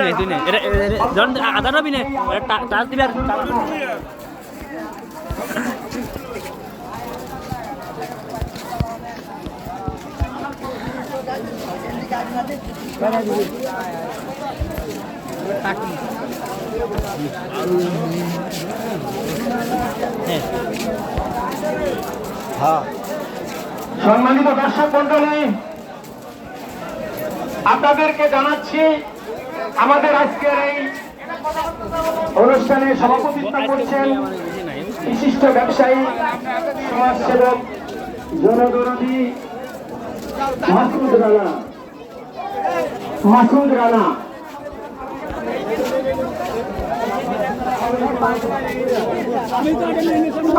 তুই নে আদা নবি নে টাচ দিবি আর সম্মানিত দর্শক মন্ডলী, আপনাদেরকে জানাচ্ছি আমাদের আজকের এই অনুষ্ঠানে সভাপতিত্ব করছেন বিশিষ্ট ব্যবসায়ী, সমাজসেবক, জনদরদী মাসুদ রানা।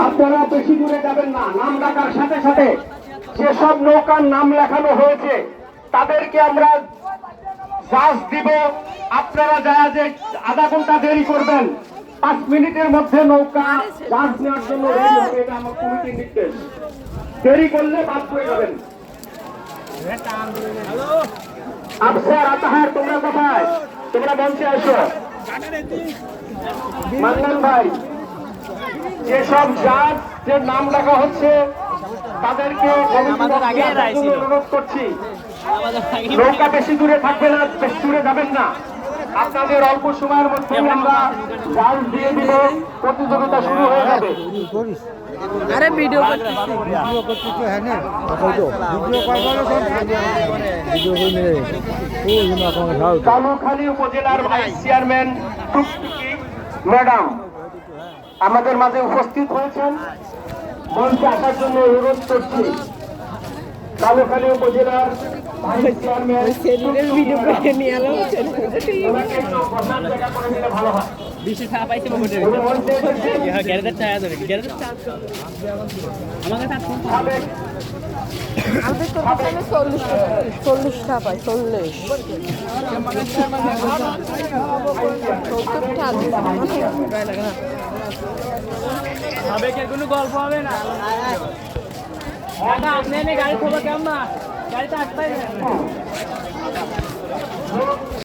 আপনারা বেশি দূরে যাবেন না। নাম ডাকার সাথে সাথে যেসব নৌকার নাম লেখানো হয়েছে তাদেরকে আমরা চার্জ দিব। আপনারা যারা যে আধা ঘন্টা দেরি করবেন, 5 মিনিটের মধ্যে নৌকা চার্জ নেওয়ার জন্য রেডি হবে, এটা আমার কমিটির নির্দেশ। দেরি করলে বাদ হয়ে যাবেন। আফসার আতাহার, তোমরা কোথায়? তোমরা মঞ্চে আসো। মান্নান ভাই, যেসব জাহাজের নাম লেখা হচ্ছে তাদেরকে অনুরোধ করছি, নৌকা বেশি দূরে থাকবে না, বেশি দূরে যাবেন না। আপনাদের অল্প সময়ের মধ্যে আমরা জাল দিয়ে দিব, প্রতিযোগিতা শুরু হয়ে যাবে। আরে ভিডিও কালুখালী উপজেলার ভাইস চেয়ারম্যান টুকটুকি ম্যাডাম আমাদের মাঝে উপস্থিত হয়েছেন। মঞ্চে আসার জন্য অনুরোধ করছি। কালুখালী উপজেলার ভাইস চেয়ারম্যান ভিডিও করে নিয়ে এলো। ভালো হয়। চল্লিশটা পাই, 40 কোনো গল্প হবে না। আপনি গাড়ি খবর কেমন না? গাড়িটা আসতে